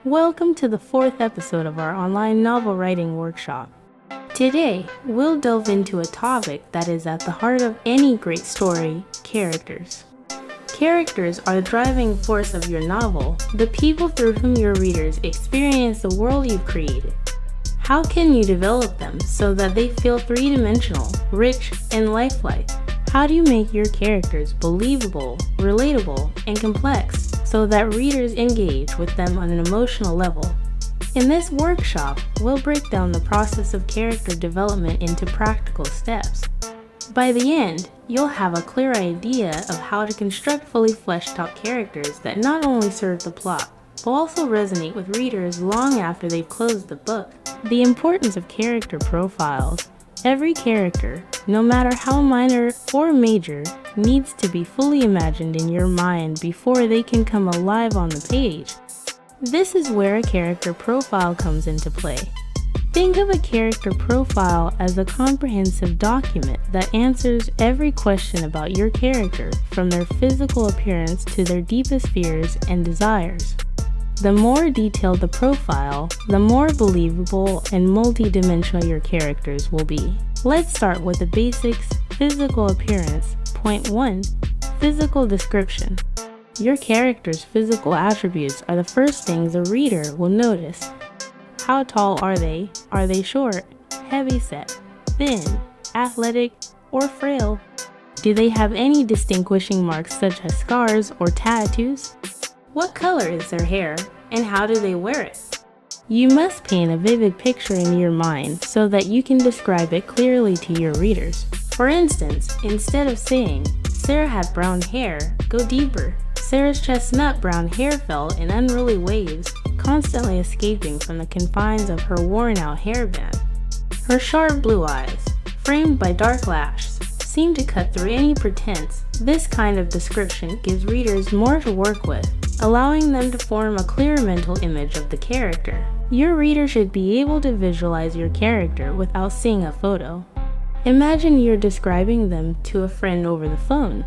Welcome to the fourth episode of our online novel writing workshop. Today, we'll delve into a topic that is at the heart of any great story: characters. Characters are the driving force of your novel, the people through whom your readers experience the world you've created. How can you develop them so that they feel three-dimensional, rich, and lifelike? How do you make your characters believable, relatable, and complex so that readers engage with them on an emotional level? In this workshop, we'll break down the process of character development into practical steps. By the end, you'll have a clear idea of how to construct fully fleshed out characters that not only serve the plot, but also resonate with readers long after they've closed the book. The importance of character profiles. Every character, no matter how minor or major, needs to be fully imagined in your mind before they can come alive on the page. This is where a character profile comes into play. Think of a character profile as a comprehensive document that answers every question about your character, from their physical appearance to their deepest fears and desires. The more detailed the profile, the more believable and multi-dimensional your characters will be. Let's start with the basics: physical appearance. Point 1. Physical description. Your character's physical attributes are the first things a reader will notice. How tall are they? Are they short, heavy-set, thin, athletic, or frail? Do they have any distinguishing marks such as scars or tattoos? What color is their hair, and how do they wear it? You must paint a vivid picture in your mind so that you can describe it clearly to your readers. For instance, instead of saying, "Sarah had brown hair," go deeper. Sarah's chestnut brown hair fell in unruly waves, constantly escaping from the confines of her worn-out hairband. Her sharp blue eyes, framed by dark lashes, seem to cut through any pretense. This kind of description gives readers more to work with, allowing them to form a clear mental image of the character. Your reader should be able to visualize your character without seeing a photo. Imagine you're describing them to a friend over the phone.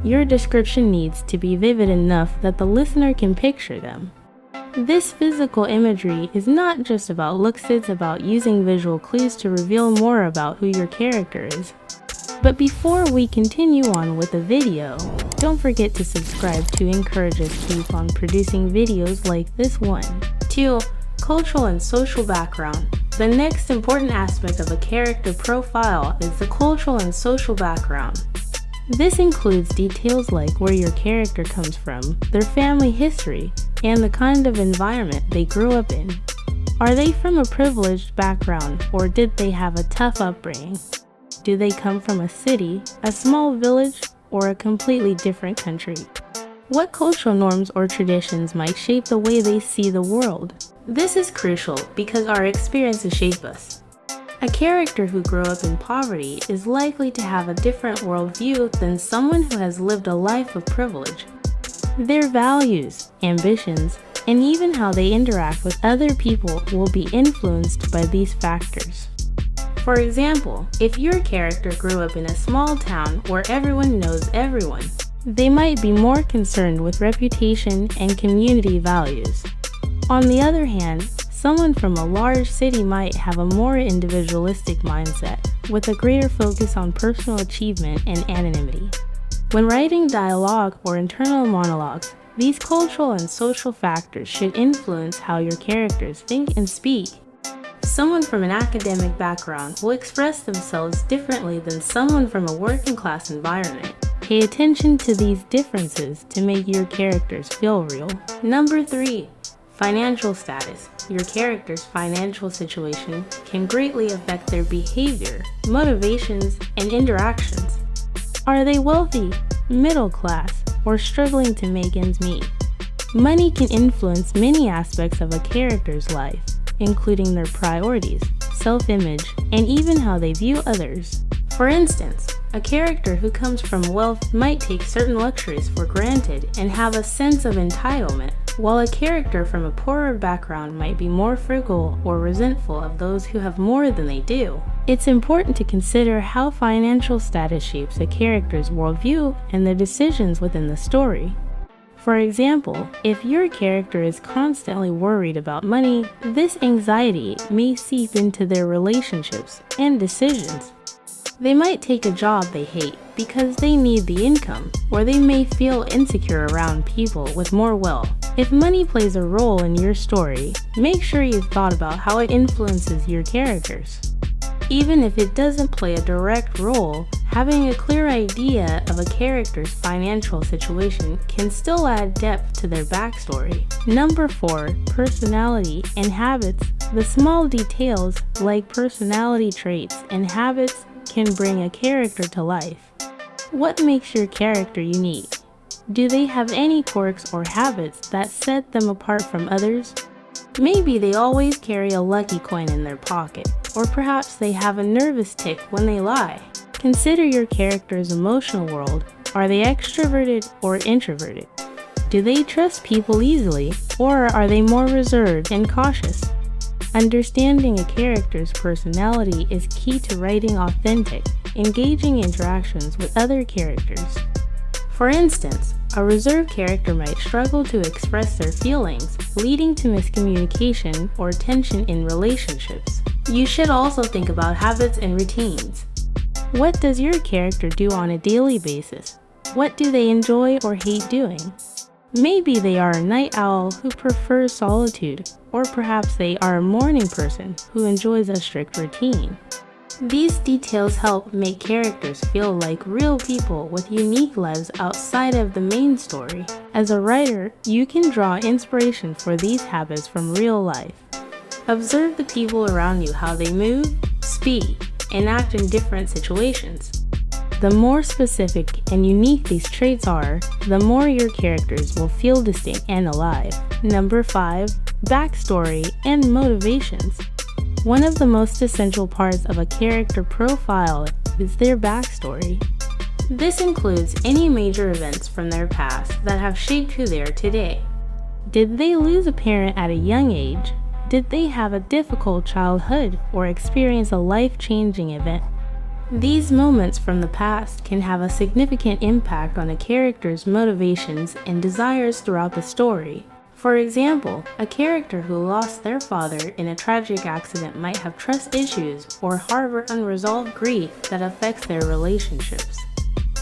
Your description needs to be vivid enough that the listener can picture them. This physical imagery is not just about looks, it's about using visual clues to reveal more about who your character is. But before we continue on with the video, don't forget to subscribe to encourage us to keep on producing videos like this one. 2. Cultural and social background. The next important aspect of a character profile is the cultural and social background. This includes details like where your character comes from, their family history, and the kind of environment they grew up in. Are they from a privileged background, or did they have a tough upbringing? Do they come from a city, a small village, or a completely different country? What cultural norms or traditions might shape the way they see the world? This is crucial because our experiences shape us. A character who grew up in poverty is likely to have a different worldview than someone who has lived a life of privilege. Their values, ambitions, and even how they interact with other people will be influenced by these factors. For example, if your character grew up in a small town where everyone knows everyone, they might be more concerned with reputation and community values. On the other hand, someone from a large city might have a more individualistic mindset, with a greater focus on personal achievement and anonymity. When writing dialogue or internal monologues, these cultural and social factors should influence how your characters think and speak. Someone from an academic background will express themselves differently than someone from a working-class environment. Pay attention to these differences to make your characters feel real. Number 3. Financial status. Your character's financial situation can greatly affect their behavior, motivations, and interactions. Are they wealthy, middle class, or struggling to make ends meet? Money can influence many aspects of a character's life, including their priorities, self-image, and even how they view others. For instance, a character who comes from wealth might take certain luxuries for granted and have a sense of entitlement, while a character from a poorer background might be more frugal or resentful of those who have more than they do. It's important to consider how financial status shapes a character's worldview and their decisions within the story. For example, if your character is constantly worried about money, this anxiety may seep into their relationships and decisions. They might take a job they hate because they need the income, or they may feel insecure around people with more wealth. If money plays a role in your story, make sure you've thought about how it influences your characters. Even if it doesn't play a direct role, having a clear idea of a character's financial situation can still add depth to their backstory. Number 4, personality and habits. The small details like personality traits and habits can bring a character to life. What makes your character unique? Do they have any quirks or habits that set them apart from others? Maybe they always carry a lucky coin in their pocket, or perhaps they have a nervous tic when they lie. Consider your character's emotional world. Are they extroverted or introverted? Do they trust people easily, or are they more reserved and cautious? Understanding a character's personality is key to writing authentic, engaging interactions with other characters. For instance, a reserved character might struggle to express their feelings, leading to miscommunication or tension in relationships. You should also think about habits and routines. What does your character do on a daily basis? What do they enjoy or hate doing? Maybe they are a night owl who prefers solitude, or perhaps they are a morning person who enjoys a strict routine. These details help make characters feel like real people with unique lives outside of the main story. As a writer, you can draw inspiration for these habits from real life. Observe the people around you, how they move, speak, and act in different situations. The more specific and unique these traits are, the more your characters will feel distinct and alive. Number 5, backstory and motivations. One of the most essential parts of a character profile is their backstory. This includes any major events from their past that have shaped who they are today. Did they lose a parent at a young age? Did they have a difficult childhood or experience a life-changing event? These moments from the past can have a significant impact on a character's motivations and desires throughout the story. For example, a character who lost their father in a tragic accident might have trust issues or harbor unresolved grief that affects their relationships.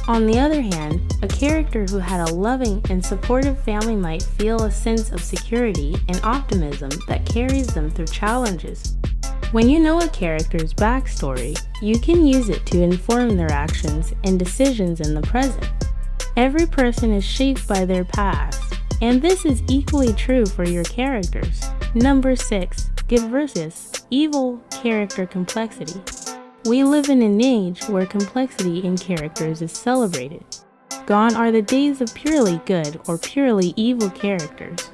On the other hand, a character who had a loving and supportive family might feel a sense of security and optimism that carries them through challenges. When you know a character's backstory, you can use it to inform their actions and decisions in the present. Every person is shaped by their past, and this is equally true for your characters. Number 6, good versus evil character complexity. We live in an age where complexity in characters is celebrated. Gone are the days of purely good or purely evil characters.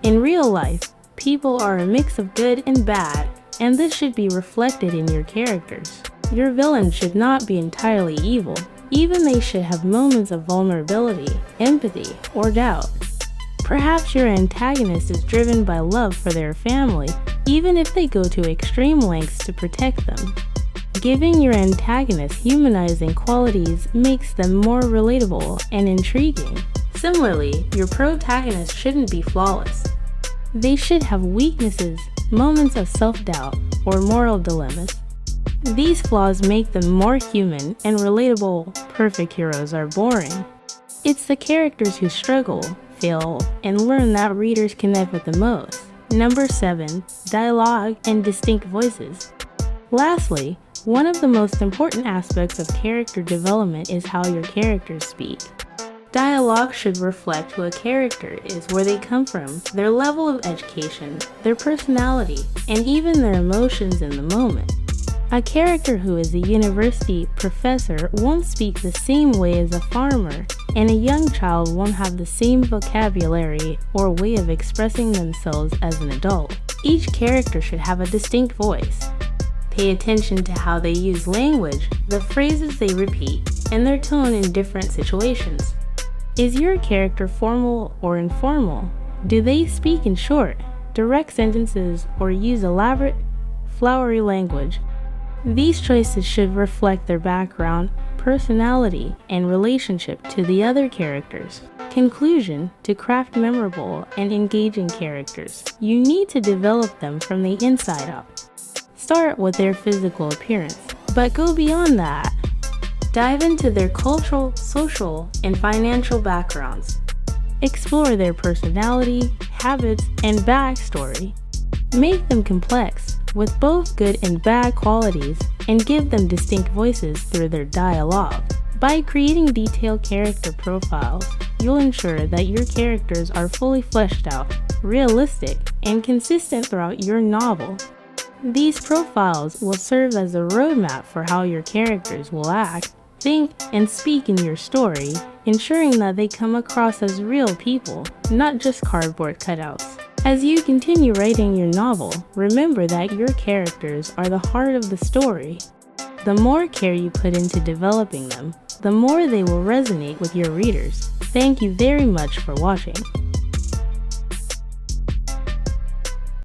In real life, people are a mix of good and bad, and this should be reflected in your characters. Your villain should not be entirely evil. Even they should have moments of vulnerability, empathy, or doubt. Perhaps your antagonist is driven by love for their family, even if they go to extreme lengths to protect them. Giving your antagonist humanizing qualities makes them more relatable and intriguing. Similarly, your protagonist shouldn't be flawless. They should have weaknesses, moments of self-doubt, or moral dilemmas. These flaws make them more human and relatable. Perfect heroes are boring. It's the characters who struggle, fail, and learn that readers connect with the most. Number 7, dialogue and distinct voices. Lastly, one of the most important aspects of character development is how your characters speak. Dialogue should reflect who a character is, where they come from, their level of education, their personality, and even their emotions in the moment. A character who is a university professor won't speak the same way as a farmer, and a young child won't have the same vocabulary or way of expressing themselves as an adult. Each character should have a distinct voice. Pay attention to how they use language, the phrases they repeat, and their tone in different situations. Is your character formal or informal? Do they speak in short, direct sentences or use elaborate, flowery language? These choices should reflect their background, personality and relationship to the other characters. Conclusion: to craft memorable and engaging characters, you need to develop them from the inside out. Start with their physical appearance, but go beyond that. Dive into their cultural, social, and financial backgrounds. Explore their personality, habits, and backstory. Make them complex, with both good and bad qualities, and give them distinct voices through their dialogue. By creating detailed character profiles, you'll ensure that your characters are fully fleshed out, realistic, and consistent throughout your novel. These profiles will serve as a roadmap for how your characters will act, think, and speak in your story, ensuring that they come across as real people, not just cardboard cutouts. As you continue writing your novel, remember that your characters are the heart of the story. The more care you put into developing them, the more they will resonate with your readers. Thank you very much for watching.